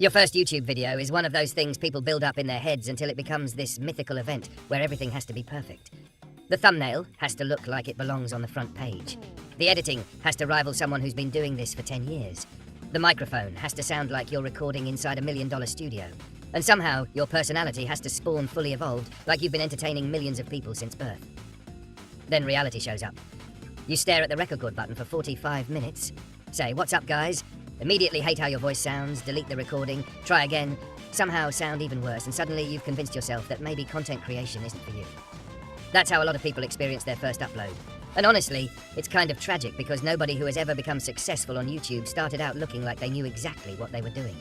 Your first YouTube video is one of those things people build up in their heads until it becomes this mythical event where everything has to be perfect. The thumbnail has to look like it belongs on the front page. The editing has to rival someone who's been doing this for 10 years. The microphone has to sound like you're recording inside a $1 million studio. And somehow, your personality has to spawn fully evolved like you've been entertaining millions of people since birth. Then reality shows up. You stare at the record button for 45 minutes, say, "What's up, guys?" Immediately hate how your voice sounds, delete the recording, try again, somehow sound even worse, and suddenly you've convinced yourself that maybe content creation isn't for you. That's how a lot of people experience their first upload. And honestly, it's kind of tragic because nobody who has ever become successful on YouTube started out looking like they knew exactly what they were doing.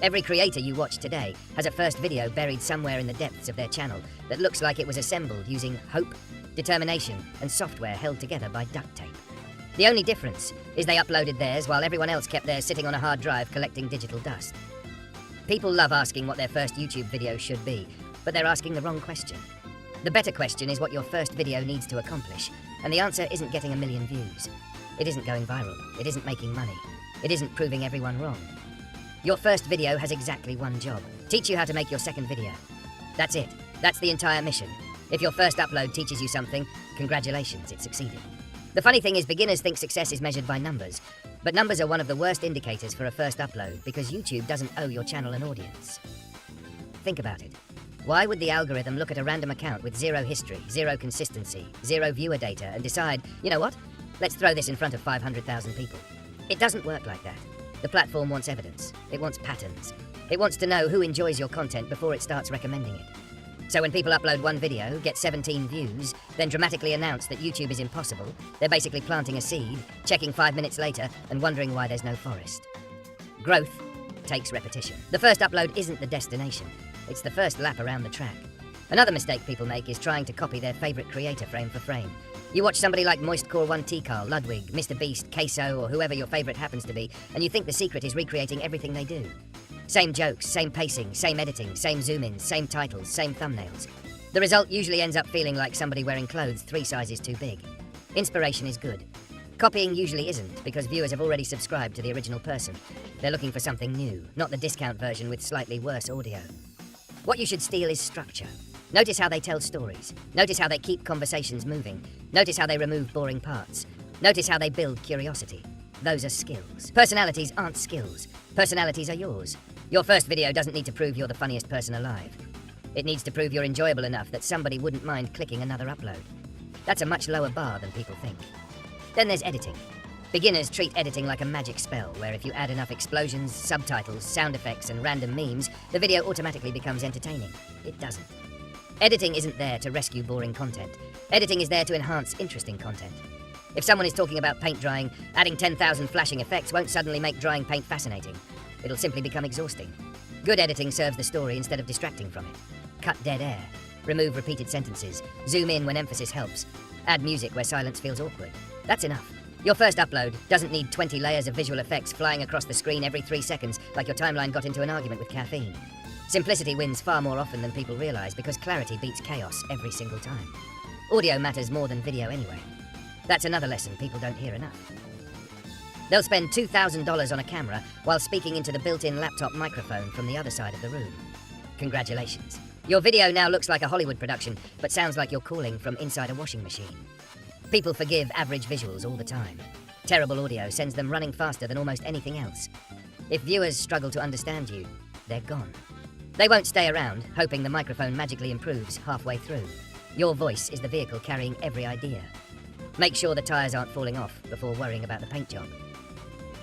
Every creator you watch today has a first video buried somewhere in the depths of their channel that looks like it was assembled using hope, determination, and software held together by duct tape. The only difference is they uploaded theirs while everyone else kept theirs sitting on a hard drive collecting digital dust. People love asking what their first YouTube video should be, but they're asking the wrong question. The better question is what your first video needs to accomplish, and the answer isn't getting 1 million views. It isn't going viral. It isn't making money. It isn't proving everyone wrong. Your first video has exactly one job: teach you how to make your second video. That's it. That's the entire mission. If your first upload teaches you something, congratulations, it succeeded. The funny thing is, beginners think success is measured by numbers, but numbers are one of the worst indicators for a first upload because YouTube doesn't owe your channel an audience. Think about it. Why would the algorithm look at a random account with zero history, zero consistency, zero viewer data and decide, you know what, let's throw this in front of 500,000 people? It doesn't work like that. The platform wants evidence. It wants patterns. It wants to know who enjoys your content before it starts recommending it. So when people upload one video, get 17 views, then dramatically announce that YouTube is impossible, they're basically planting a seed, checking 5 minutes later, and wondering why there's no forest. Growth takes repetition. The first upload isn't the destination. It's the first lap around the track. Another mistake people make is trying to copy their favorite creator frame for frame. You watch somebody like Moistcore1 Tikal, Ludwig, Mr. Beast, Queso, or whoever your favorite happens to be, and you think the secret is recreating everything they do. Same jokes, same pacing, same editing, same zoom-ins, same titles, same thumbnails. The result usually ends up feeling like somebody wearing clothes 3 sizes too big. Inspiration is good. Copying usually isn't, because viewers have already subscribed to the original person. They're looking for something new, not the discount version with slightly worse audio. What you should steal is structure. Notice how they tell stories. Notice how they keep conversations moving. Notice how they remove boring parts. Notice how they build curiosity. Those are skills. Personalities aren't skills. Personalities are yours. Your first video doesn't need to prove you're the funniest person alive. It needs to prove you're enjoyable enough that somebody wouldn't mind clicking another upload. That's a much lower bar than people think. Then there's editing. Beginners treat editing like a magic spell, where if you add enough explosions, subtitles, sound effects, and random memes, the video automatically becomes entertaining. It doesn't. Editing isn't there to rescue boring content. Editing is there to enhance interesting content. If someone is talking about paint drying, adding 10,000 flashing effects won't suddenly make drying paint fascinating. It'll simply become exhausting. Good editing serves the story instead of distracting from it. Cut dead air. Remove repeated sentences. Zoom in when emphasis helps. Add music where silence feels awkward. That's enough. Your first upload doesn't need 20 layers of visual effects flying across the screen every 3 seconds like your timeline got into an argument with caffeine. Simplicity wins far more often than people realize because clarity beats chaos every single time. Audio matters more than video anyway. That's another lesson people don't hear enough. They'll spend $2,000 on a camera while speaking into the built-in laptop microphone from the other side of the room. Congratulations. Your video now looks like a Hollywood production, but sounds like you're calling from inside a washing machine. People forgive average visuals all the time. Terrible audio sends them running faster than almost anything else. If viewers struggle to understand you, they're gone. They won't stay around, hoping the microphone magically improves halfway through. Your voice is the vehicle carrying every idea. Make sure the tires aren't falling off before worrying about the paint job.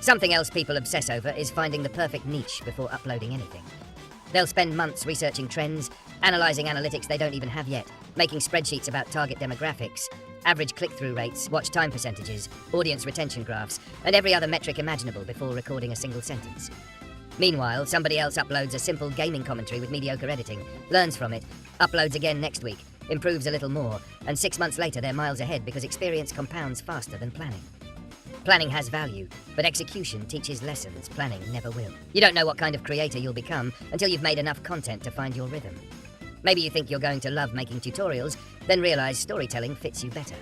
Something else people obsess over is finding the perfect niche before uploading anything. They'll spend months researching trends, analyzing analytics they don't even have yet, making spreadsheets about target demographics, average click-through rates, watch time percentages, audience retention graphs, and every other metric imaginable before recording a single sentence. Meanwhile, somebody else uploads a simple gaming commentary with mediocre editing, learns from it, uploads again next week, improves a little more, and 6 months later they're miles ahead because experience compounds faster than planning. Planning has value, but execution teaches lessons planning never will. You don't know what kind of creator you'll become until you've made enough content to find your rhythm. Maybe you think you're going to love making tutorials, then realize storytelling fits you better.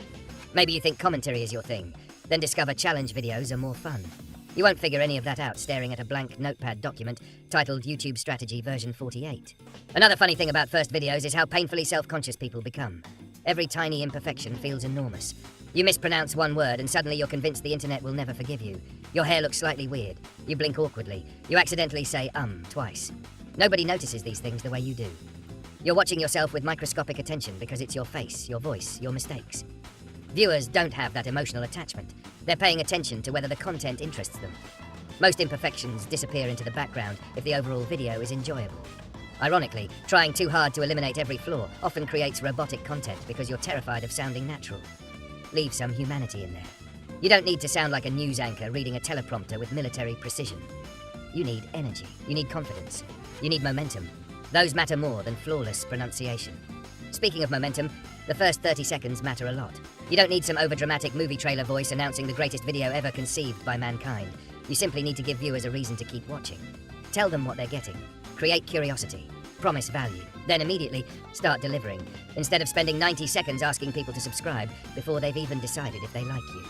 Maybe you think commentary is your thing, then discover challenge videos are more fun. You won't figure any of that out staring at a blank notepad document titled YouTube Strategy version 48. Another funny thing about first videos is how painfully self-conscious people become. Every tiny imperfection feels enormous. You mispronounce one word and suddenly you're convinced the internet will never forgive you. Your hair looks slightly weird. You blink awkwardly. You accidentally say twice. Nobody notices these things the way you do. You're watching yourself with microscopic attention because it's your face, your voice, your mistakes. Viewers don't have that emotional attachment. They're paying attention to whether the content interests them. Most imperfections disappear into the background if the overall video is enjoyable. Ironically, trying too hard to eliminate every flaw often creates robotic content because you're terrified of sounding natural. Leave some humanity in there. You don't need to sound like a news anchor reading a teleprompter with military precision. You need energy. You need confidence. You need momentum. Those matter more than flawless pronunciation. Speaking of momentum, the first 30 seconds matter a lot. You don't need some overdramatic movie trailer voice announcing the greatest video ever conceived by mankind. You simply need to give viewers a reason to keep watching. Tell them what they're getting. Create curiosity. Promise value. Then immediately start delivering, instead of spending 90 seconds asking people to subscribe before they've even decided if they like you.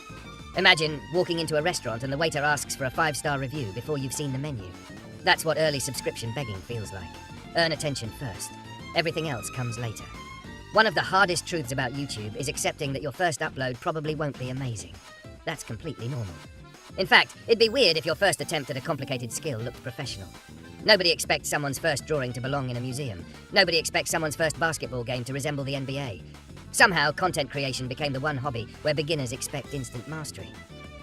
Imagine walking into a restaurant and the waiter asks for a 5-star review before you've seen the menu. That's what early subscription begging feels like. Earn attention first. Everything else comes later. One of the hardest truths about YouTube is accepting that your first upload probably won't be amazing. That's completely normal. In fact, it'd be weird if your first attempt at a complicated skill looked professional. Nobody expects someone's first drawing to belong in a museum. Nobody expects someone's first basketball game to resemble the NBA. Somehow, content creation became the one hobby where beginners expect instant mastery.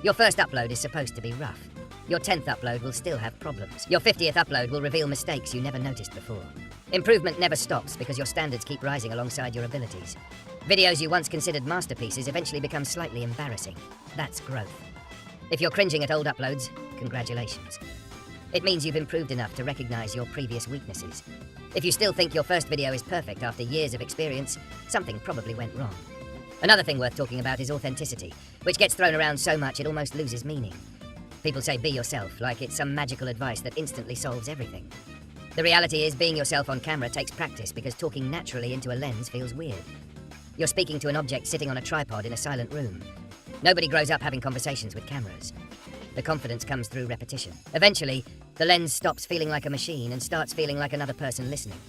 Your first upload is supposed to be rough. Your 10th upload will still have problems. Your 50th upload will reveal mistakes you never noticed before. Improvement never stops because your standards keep rising alongside your abilities. Videos you once considered masterpieces eventually become slightly embarrassing. That's growth. If you're cringing at old uploads, congratulations. It means you've improved enough to recognize your previous weaknesses. If you still think your first video is perfect after years of experience, something probably went wrong. Another thing worth talking about is authenticity, which gets thrown around so much it almost loses meaning. People say be yourself, like it's some magical advice that instantly solves everything. The reality is being yourself on camera takes practice because talking naturally into a lens feels weird. You're speaking to an object sitting on a tripod in a silent room. Nobody grows up having conversations with cameras. The confidence comes through repetition. Eventually, the lens stops feeling like a machine and starts feeling like another person listening.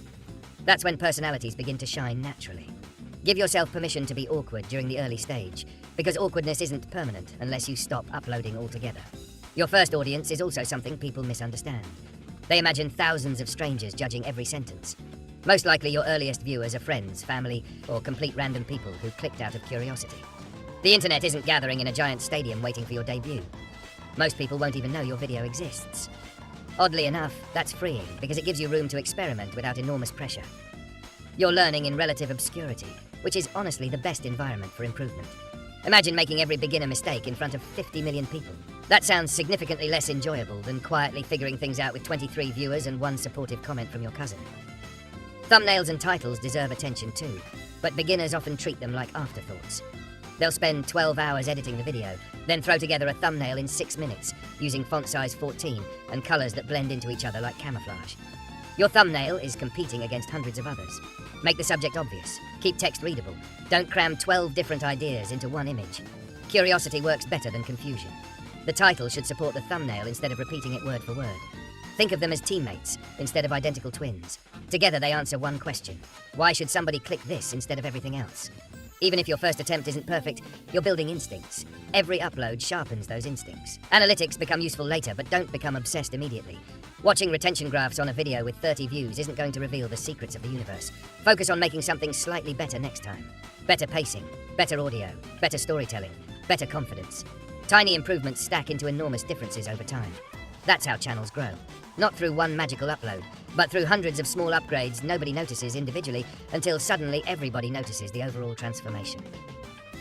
That's when personalities begin to shine naturally. Give yourself permission to be awkward during the early stage, because awkwardness isn't permanent unless you stop uploading altogether. Your first audience is also something people misunderstand. They imagine thousands of strangers judging every sentence. Most likely your earliest viewers are friends, family, or complete random people who clicked out of curiosity. The internet isn't gathering in a giant stadium waiting for your debut. Most people won't even know your video exists. Oddly enough, that's freeing because it gives you room to experiment without enormous pressure. You're learning in relative obscurity, which is honestly the best environment for improvement. Imagine making every beginner mistake in front of 50 million people. That sounds significantly less enjoyable than quietly figuring things out with 23 viewers and one supportive comment from your cousin. Thumbnails and titles deserve attention too, but beginners often treat them like afterthoughts. They'll spend 12 hours editing the video, then throw together a thumbnail in 6 minutes, using font size 14 and colors that blend into each other like camouflage. Your thumbnail is competing against hundreds of others. Make the subject obvious. Keep text readable. Don't cram 12 different ideas into one image. Curiosity works better than confusion. The title should support the thumbnail instead of repeating it word for word. Think of them as teammates instead of identical twins. Together they answer one question. Why should somebody click this instead of everything else? Even if your first attempt isn't perfect, you're building instincts. Every upload sharpens those instincts. Analytics become useful later, but don't become obsessed immediately. Watching retention graphs on a video with 30 views isn't going to reveal the secrets of the universe. Focus on making something slightly better next time. Better pacing, better audio, better storytelling, better confidence. Tiny improvements stack into enormous differences over time. That's how channels grow. Not through one magical upload, but through hundreds of small upgrades nobody notices individually until suddenly everybody notices the overall transformation.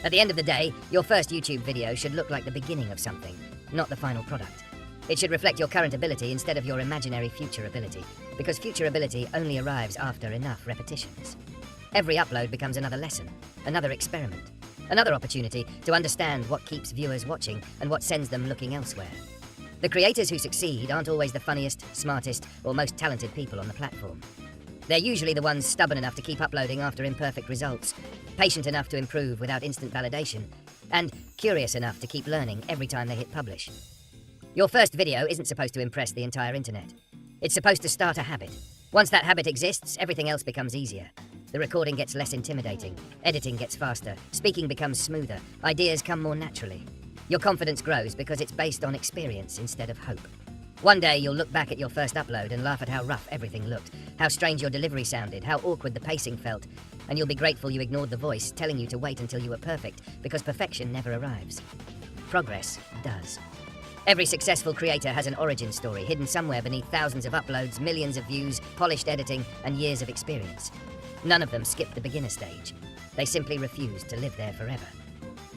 At the end of the day, your first YouTube video should look like the beginning of something, not the final product. It should reflect your current ability instead of your imaginary future ability, because future ability only arrives after enough repetitions. Every upload becomes another lesson, another experiment, another opportunity to understand what keeps viewers watching and what sends them looking elsewhere. The creators who succeed aren't always the funniest, smartest, or most talented people on the platform. They're usually the ones stubborn enough to keep uploading after imperfect results, patient enough to improve without instant validation, and curious enough to keep learning every time they hit publish. Your first video isn't supposed to impress the entire internet. It's supposed to start a habit. Once that habit exists, everything else becomes easier. The recording gets less intimidating, editing gets faster, speaking becomes smoother, ideas come more naturally. Your confidence grows because it's based on experience instead of hope. One day you'll look back at your first upload and laugh at how rough everything looked, how strange your delivery sounded, how awkward the pacing felt, and you'll be grateful you ignored the voice telling you to wait until you were perfect, because perfection never arrives. Progress does. Every successful creator has an origin story hidden somewhere beneath thousands of uploads, millions of views, polished editing, and years of experience. None of them skipped the beginner stage. They simply refused to live there forever.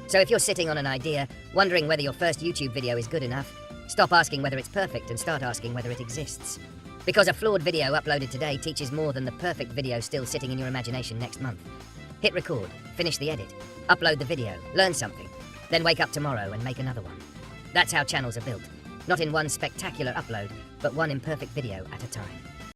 So if you're sitting on an idea, wondering whether your first YouTube video is good enough, stop asking whether it's perfect and start asking whether it exists. Because a flawed video uploaded today teaches more than the perfect video still sitting in your imagination next month. Hit record, finish the edit, upload the video, learn something, then wake up tomorrow and make another one. That's how channels are built. Not in one spectacular upload, but one imperfect video at a time.